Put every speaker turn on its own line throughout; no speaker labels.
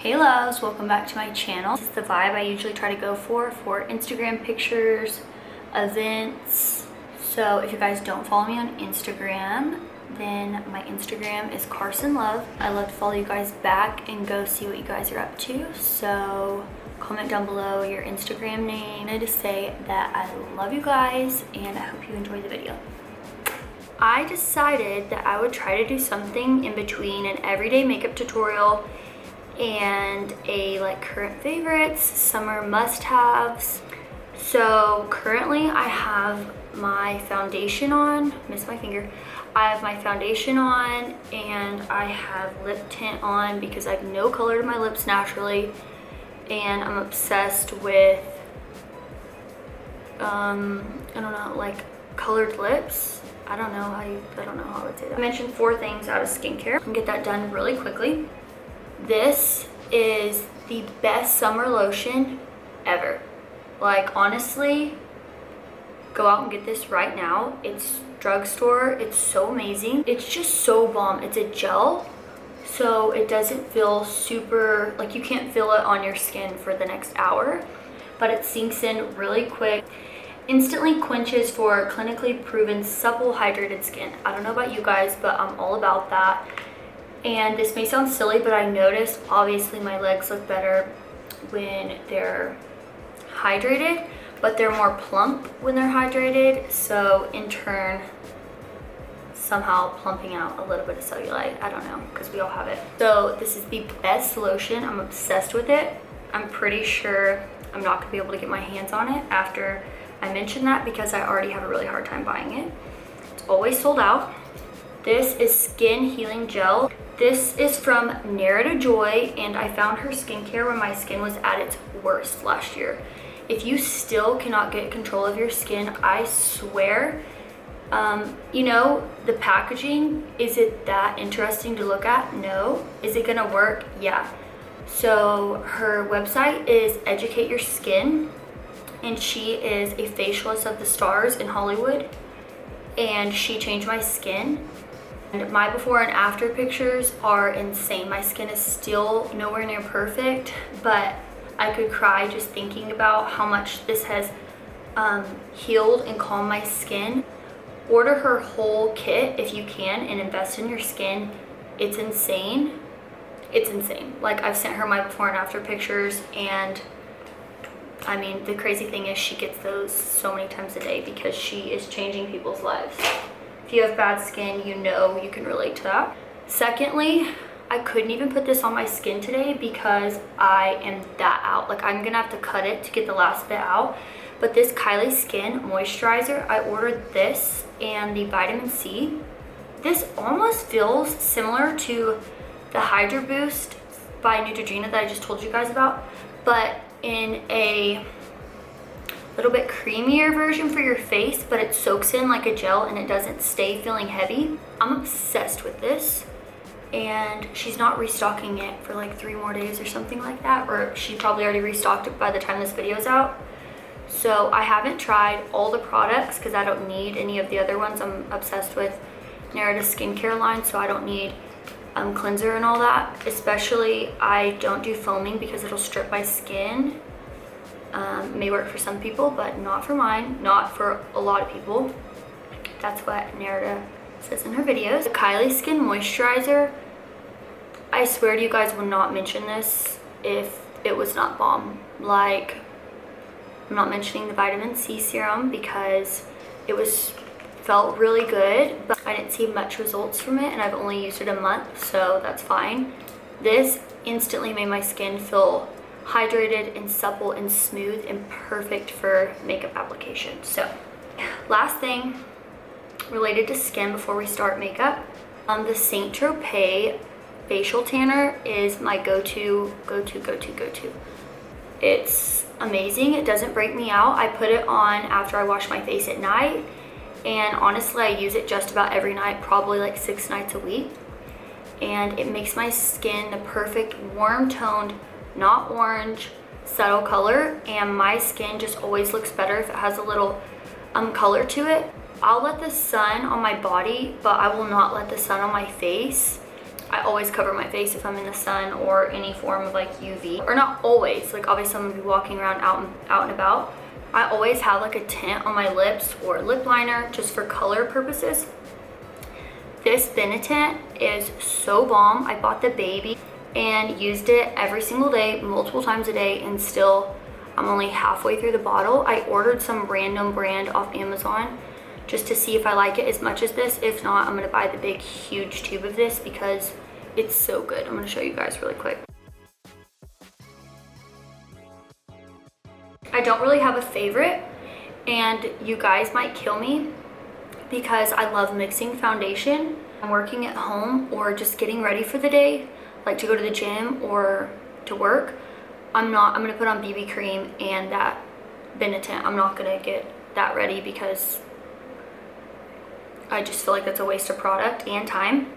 Hey loves, welcome back to my channel. This is the vibe I usually try to go for Instagram pictures, events. So if you guys don't follow me on Instagram, then my Instagram is Carson Love. I love to follow you guys back and go see what you guys are up to. So comment down below your Instagram name. I just say that I love you guys and I hope you enjoy the video. I decided that I would try to do something in between an everyday makeup tutorial and a like current favorites, summer must-haves. So currently I have my foundation on, missed my finger. I have my foundation on and I have lip tint on because I have no color to my lips naturally, and I'm obsessed with I don't know, like colored lips. I don't know how I would say that. I mentioned 4 things out of skincare. I can get that done really quickly. This is the best summer lotion ever. Like honestly, go out and get this right now. It's drugstore. It's so amazing. It's just so bomb. It's a gel, so it doesn't feel super, like you can't feel it on your skin for the next hour, but it sinks in really quick. Instantly quenches for clinically proven supple hydrated skin. I don't know about you guys, but I'm all about that. And this may sound silly, but I noticed obviously my legs look better when they're hydrated, but they're more plump when they're hydrated. So in turn, somehow plumping out a little bit of cellulite. I don't know, because we all have it. So this is the best lotion. I'm obsessed with it. I'm pretty sure I'm not gonna be able to get my hands on it after I mentioned that because I already have a really hard time buying it. It's always sold out. This is Skin Healing Gel. This is from Narita Joy, and I found her skincare when my skin was at its worst last year. If you still cannot get control of your skin, I swear, you know, the packaging, is it that interesting to look at? No. Is it gonna work? Yeah. So her website is Educate Your Skin, and she is a facialist of the stars in Hollywood, and she changed my skin. And my before and after pictures are insane. My skin is still nowhere near perfect, but I could cry just thinking about how much this has healed and calmed my skin. Order her whole kit if you can and invest in your skin. It's insane. It's insane. Like, I've sent her my before and after pictures, and I mean, the crazy thing is she gets those so many times a day because she is changing people's lives. If you have bad skin, you know you can relate to that. Secondly, I couldn't even put this on my skin today because I am that out. Like, I'm gonna have to cut it to get the last bit out. But this Kylie Skin Moisturizer, I ordered this and the vitamin C. This almost feels similar to the Hydra Boost by Neutrogena that I just told you guys about, but in a little bit creamier version for your face, but it soaks in like a gel and it doesn't stay feeling heavy. I'm obsessed with this, and she's not restocking it for like 3 more days or something like that, or she probably already restocked it by the time this video is out. So I haven't tried all the products because I don't need any of the other ones. I'm obsessed with Narita skincare line, so I don't need cleanser and all that. Especially I don't do foaming because it'll strip my skin. May work for some people, but not for mine, not for a lot of people. That's what Narita says in her videos. The Kylie Skin Moisturizer, I swear to you guys would not mention this if it was not bomb. Like, I'm not mentioning the vitamin C serum because it felt really good, but I didn't see much results from it, and I've only used it a month, so that's fine. This instantly made my skin feel hydrated and supple and smooth and perfect for makeup application. So last thing related to skin before we start makeup, the Saint Tropez facial tanner is my go-to. It's amazing. It doesn't break me out. I put it on after I wash my face at night, and honestly I use it just about every night, probably like 6 nights a week, and it makes my skin the perfect warm toned, not orange, subtle color, and my skin just always looks better if it has a little color to it. I'll let the sun on my body, but I will not let the sun on my face. I always cover my face if I'm in the sun or any form of like UV. Or not always, like obviously I'm gonna be walking around out and about. I always have like a tint on my lips or lip liner just for color purposes. This Benetint is so bomb. I bought the baby and used it every single day, multiple times a day, and still I'm only halfway through the bottle. I ordered some random brand off Amazon just to see if I like it as much as this. If not, I'm gonna buy the big huge tube of this because it's so good. I'm gonna show you guys really quick. I don't really have a favorite, and you guys might kill me because I love mixing foundation. I'm working at home or just getting ready for the day, like to go to the gym or to work. I'm gonna put on BB cream and that Benetint. I'm not gonna get that ready because I just feel like that's a waste of product and time.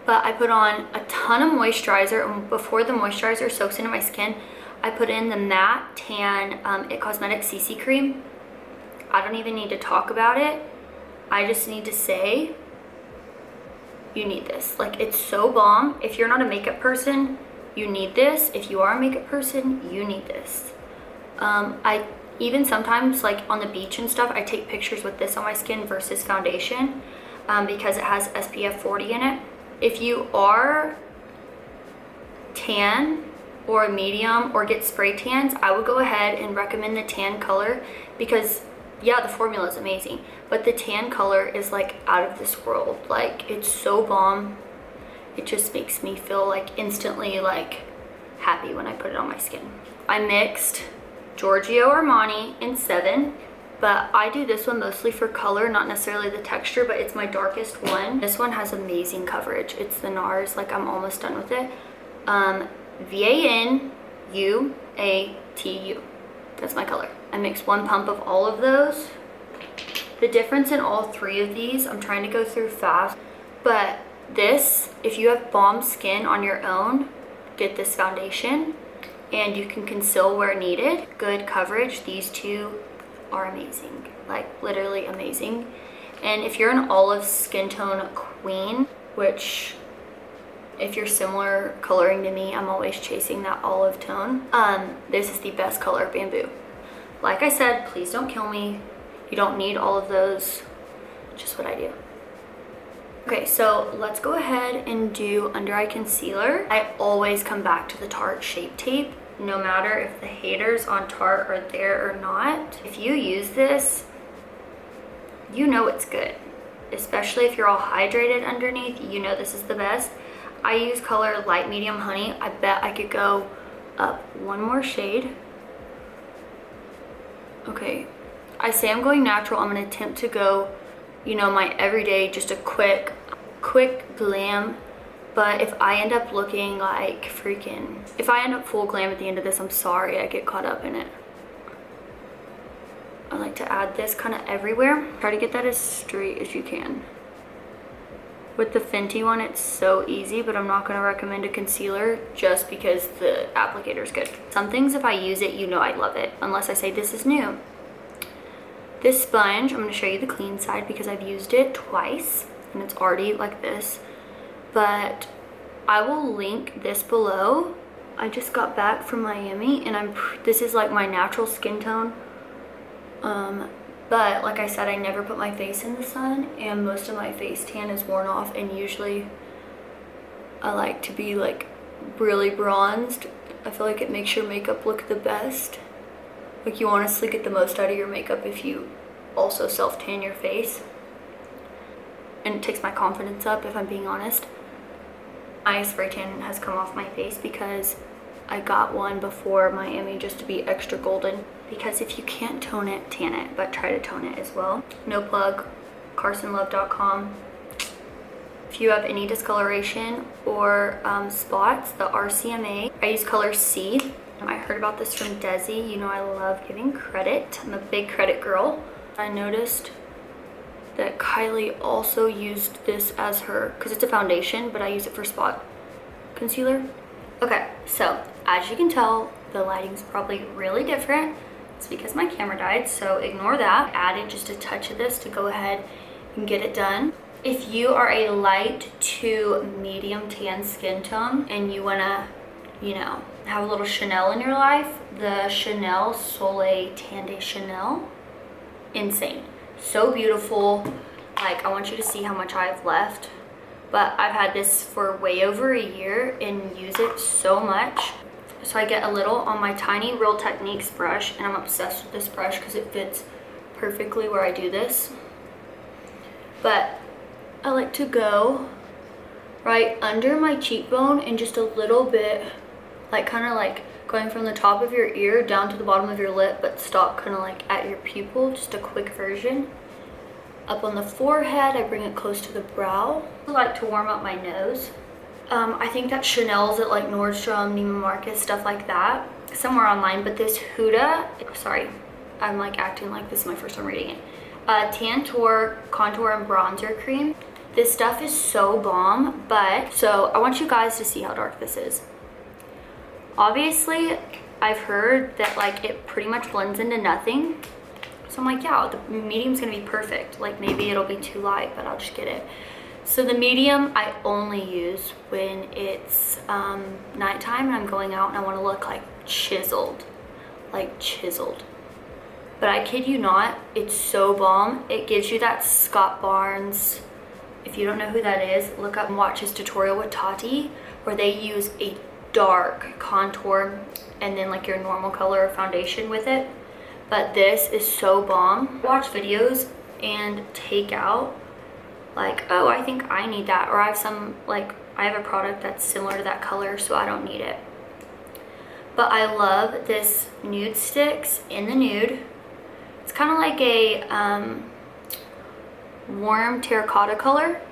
But I put on a ton of moisturizer, and before the moisturizer soaks into my skin, I put in the Matte Tan It Cosmetics CC cream. I don't even need to talk about it. I just need to say, you need this. Like, it's so bomb. If you're not a makeup person, you need this. If you are a makeup person, you need this. I even sometimes, like on the beach and stuff, I take pictures with this on my skin versus foundation because it has SPF 40 in it. If you are tan or a medium or get spray tans, I would go ahead and recommend the tan color because yeah, the formula is amazing, but the tan color is like out of this world. Like, it's so bomb. It just makes me feel like instantly like happy when I put it on my skin. I mixed Giorgio Armani in 7, but I do this one mostly for color, not necessarily the texture, but it's my darkest one. This one has amazing coverage. It's the NARS, like I'm almost done with it. VANUATU. That's my color. I mixed 1 pump of all of those. The difference in all 3 of these, I'm trying to go through fast, but this, if you have bomb skin on your own, get this foundation and you can conceal where needed. Good coverage. These 2 are amazing, like literally amazing. And if you're an olive skin tone queen, which if you're similar coloring to me, I'm always chasing that olive tone, this is the best color, Bamboo. Like I said, please don't kill me. You don't need all of those, just what I do. Okay, so let's go ahead and do under eye concealer. I always come back to the Tarte Shape Tape, no matter if the haters on Tarte are there or not. If you use this, you know it's good. Especially if you're all hydrated underneath, you know this is the best. I use color Light Medium Honey. I bet I could go up 1 more shade. Okay, I say I'm going natural. I'm gonna attempt to go, you know, my everyday, just a quick glam. But if I end up looking like freaking, if I end up full glam at the end of this, I'm sorry, I get caught up in it. I like to add this kind of everywhere. Try to get that as straight as you can. With the Fenty one, it's so easy, but I'm not gonna recommend a concealer just because the applicator is good. Some things, if I use it, you know I love it, unless I say this is new. This sponge, I'm gonna show you the clean side because I've used it twice and it's already like this, but I will link this below. I just got back from Miami and this is like my natural skin tone. But like I said, I never put my face in the sun and most of my face tan is worn off, and usually I like to be like really bronzed. I feel like it makes your makeup look the best. Like, you honestly get the most out of your makeup if you also self-tan your face. And it takes my confidence up, if I'm being honest. My spray tan has come off my face because I got one before Miami just to be extra golden. Because if you can't tone it, tan it, but try to tone it as well. No plug, carsonlove.com. If you have any discoloration or spots, the RCMA, I use color C. I heard about this from Desi. You know I love giving credit. I'm a big credit girl. I noticed that Kylie also used this as her, because it's a foundation, but I use it for spot concealer. Okay, so as you can tell, the lighting's probably really different. It's because my camera died, so ignore that. I added just a touch of this to go ahead and get it done. If you are a light to medium tan skin tone and you wanna, you know, have a little Chanel in your life, the Chanel Soleil Tan de Chanel, insane. So beautiful. Like, I want you to see how much I've left. But I've had this for way over a year and use it so much. So I get a little on my tiny Real Techniques brush, and I'm obsessed with this brush because it fits perfectly where I do this. But I like to go right under my cheekbone and just a little bit, like kind of like going from the top of your ear down to the bottom of your lip, but stop kind of like at your pupil, just a quick version. Up on the forehead, I bring it close to the brow. I like to warm up my nose. I think that Chanel's at like Nordstrom, Neiman Marcus, stuff like that, somewhere online. But this Huda, sorry, I'm like acting like this is my first time reading it. Tantour Contour and Bronzer Cream. This stuff is so bomb, but so I want you guys to see how dark this is. Obviously, I've heard that like it pretty much blends into nothing. So I'm like, yeah, the medium's gonna be perfect. Like maybe it'll be too light, but I'll just get it. So the medium I only use when it's nighttime and I'm going out and I wanna look like chiseled. But I kid you not, it's so bomb. It gives you that Scott Barnes. If you don't know who that is, look up and watch his tutorial with Tati, where they use a dark contour and then like your normal color of foundation with it. But this is so bomb. Watch videos and take out like, oh, I think I need that, or I have some, like, I have a product that's similar to that color, so I don't need it. But I love this Nude Sticks in the nude. It's kind of like a warm terracotta color.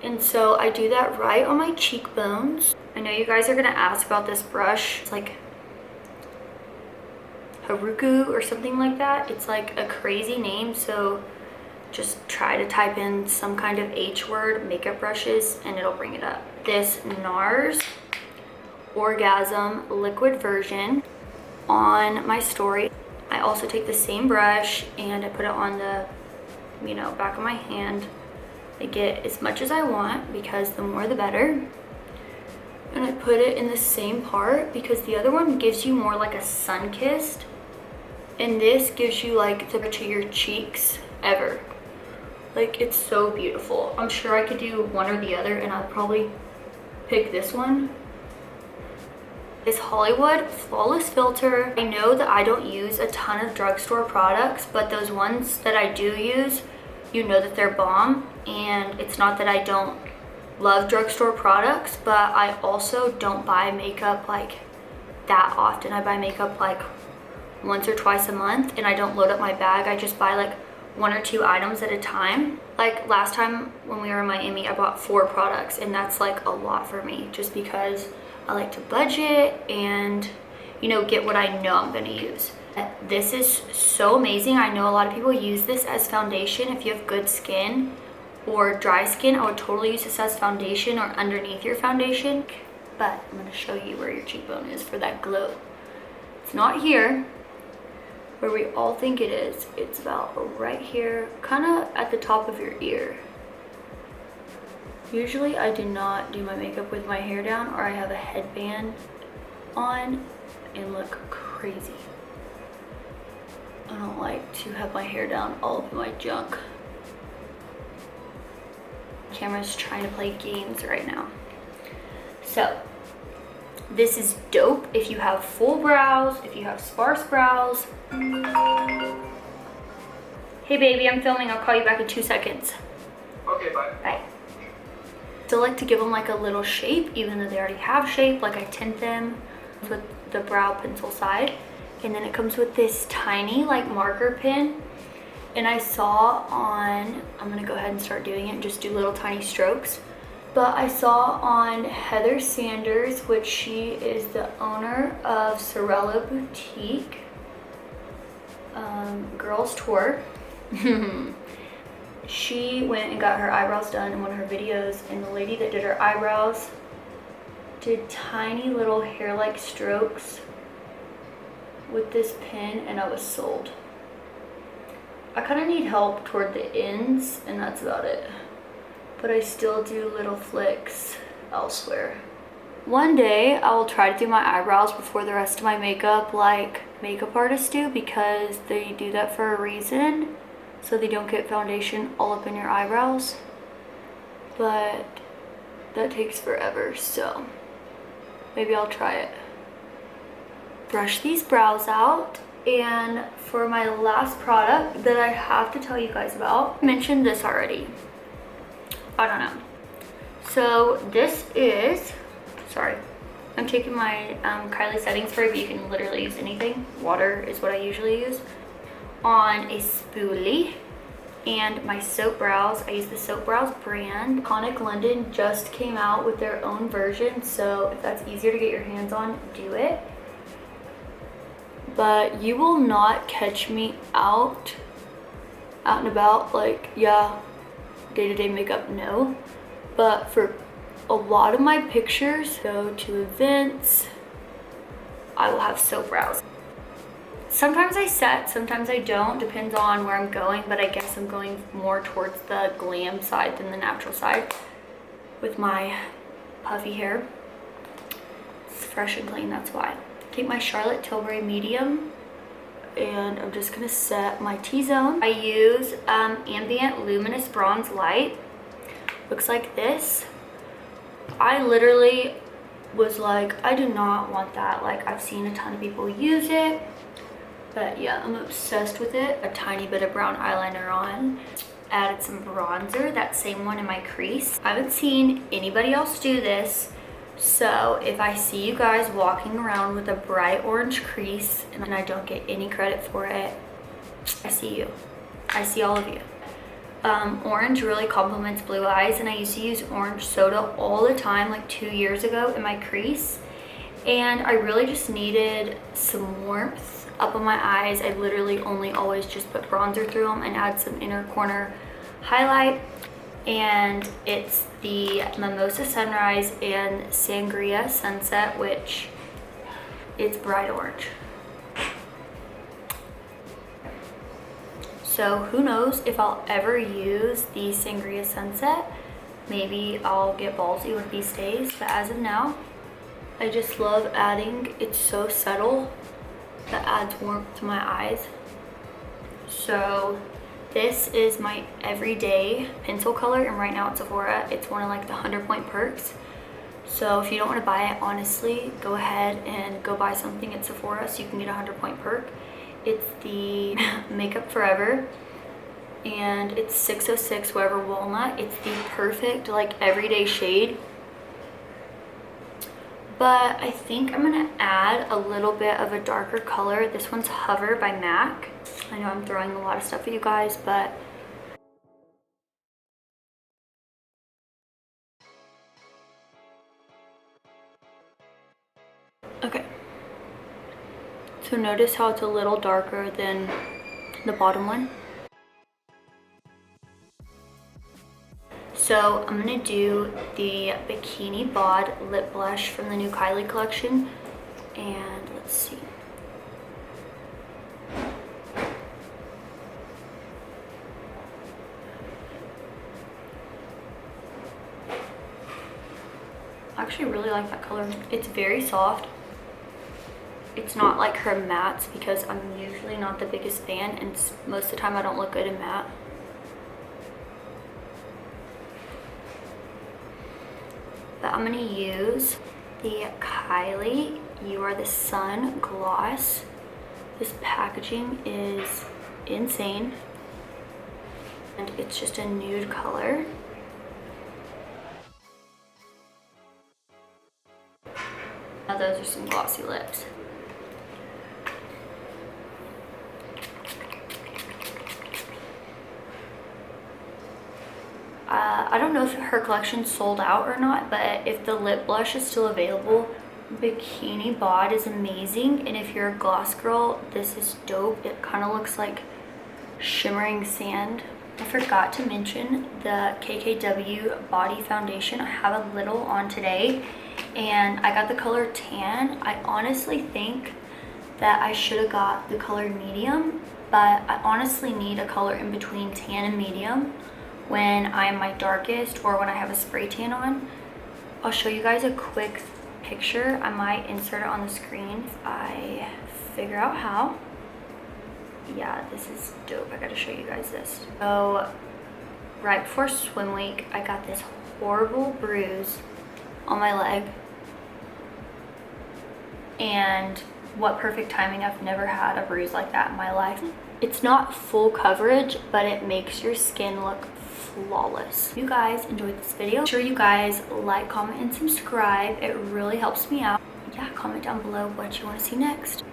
And so I do that right on my cheekbones. I know you guys are gonna ask about this brush. It's like Haruku or something like that. It's like a crazy name, so just try to type in some kind of H word, makeup brushes, and it'll bring it up. This NARS Orgasm liquid version on my story. I also take the same brush and I put it on the, you know, back of my hand. I get as much as I want because the more the better. And I put it in the same part because the other one gives you more like a sun-kissed, and this gives you like the to your cheeks ever. Like, it's so beautiful. I'm sure I could do one or the other, and I'd probably pick this one. This Hollywood Flawless Filter. I know that I don't use a ton of drugstore products, but those ones that I do use, you know that they're bomb. And it's not that I don't love drugstore products, but I also don't buy makeup like that often. I buy makeup like once or twice a month, and I don't load up my bag. I just buy like 1 or 2 items at a time. Like last time when we were in Miami, I bought 4 products, and that's like a lot for me just because I like to budget and, you know, get what I know I'm gonna use. This is so amazing. I know a lot of people use this as foundation. If you have good skin or dry skin, I would totally use this as foundation or underneath your foundation. But I'm gonna show you where your cheekbone is for that glow. It's not here, where we all think it is. It's about right here, kind of at the top of your ear. Usually I do not do my makeup with my hair down, or I have a headband on and look crazy. I don't like to have my hair down all of my junk. Camera's trying to play games right now. So this is dope if you have full brows, if you have sparse brows. Hey baby, I'm filming. I'll call you back in 2 seconds.
Okay, bye.
Bye. Still like to give them like a little shape, even though they already have shape. Like I tint them with the brow pencil side. And then it comes with this tiny like marker pen. And I saw on, I'm gonna go ahead and start doing it and just do little tiny strokes. But I saw on Heather Sanders, which she is the owner of Sorella Boutique, Girls Tour. She went and got her eyebrows done in one of her videos, and the lady that did her eyebrows did tiny little hair-like strokes with this pen, and I was sold. I kind of need help toward the ends, and that's about it. but I still do little flicks elsewhere. One day I will try to do my eyebrows before the rest of my makeup like makeup artists do, because they do that for a reason, so they don't get foundation all up in your eyebrows. But that takes forever, so maybe I'll try it. Brush these brows out, and for my last product that I have to tell you guys about, I mentioned this already. I don't know. So this is, sorry, I'm taking my Kylie setting spray, but you can literally use anything. Water is what I usually use. On a spoolie. And my soap brows, I use the Soap Brows brand. Iconic London just came out with their own version, so if that's easier to get your hands on, do it. But you will not catch me out and about, like, yeah, day-to-day makeup, no. But for a lot of my pictures, go to events, I will have soap brows. Sometimes I set, sometimes I don't, depends on where I'm going, but I guess I'm going more towards the glam side than the natural side with my puffy hair. It's fresh and clean, that's why. Take my Charlotte Tilbury medium, and I'm just gonna set my T-zone. I use Ambient Luminous Bronze Light. Looks like this. I literally was like, I do not want that. Like, I've seen a ton of people use it. But yeah, I'm obsessed with it. A tiny bit of brown eyeliner on. Added some bronzer, that same one in my crease. I haven't seen anybody else do this. So if I see you guys walking around with a bright orange crease and I don't get any credit for it, I see you. I see all of you. Orange really complements blue eyes, and I used to use orange soda all the time, like 2 years ago in my crease. And I really just needed some warmth up on my eyes. I literally only always just put bronzer through them and add some inner corner highlight. And it's the Mimosa Sunrise and Sangria Sunset, which it's bright orange. So who knows if I'll ever use the Sangria Sunset. Maybe I'll get ballsy with these days, but as of now, I just love adding, it's so subtle that adds warmth to my eyes. So this is my everyday pencil color, and right now at Sephora, it's one of like the 100-point perks. So if you don't want to buy it, honestly, go ahead and go buy something at Sephora so you can get a 100-point perk. It's the Makeup Forever, and it's 606 Weber Walnut. It's the perfect like everyday shade. But I think I'm gonna add a little bit of a darker color. This one's Hover by MAC. I know I'm throwing a lot of stuff at you guys, but okay. So notice how it's a little darker than the bottom one. So I'm gonna do the Bikini Bod lip blush from the new Kylie collection, and let's see. I actually really like that color. It's very soft. It's not like her mattes, because I'm usually not the biggest fan, and most of the time I don't look good in matte. But I'm gonna use the Kylie You Are the Sun gloss. This packaging is insane, and it's just a nude color. Now those are some glossy lips. I don't know if her collection's sold out or not, but if the lip blush is still available, Bikini Bod is amazing. And if you're a gloss girl, this is dope. It kind of looks like shimmering sand. I forgot to mention the KKW body foundation. I have a little on today, and I got the color tan. I honestly think that I should have got the color medium, but I honestly need a color in between tan and medium. when I'm my darkest or when I have a spray tan on. I'll show you guys a quick picture. I might insert it on the screen if I figure out how. Yeah, this is dope. I gotta show you guys this. So right before swim week, I got this horrible bruise on my leg. And what perfect timing. I've never had a bruise like that in my life. It's not full coverage, but it makes your skin look flawless. If you guys enjoyed this video, make sure you guys like, comment, and subscribe. It really helps me out. Yeah, comment down below what you want to see next.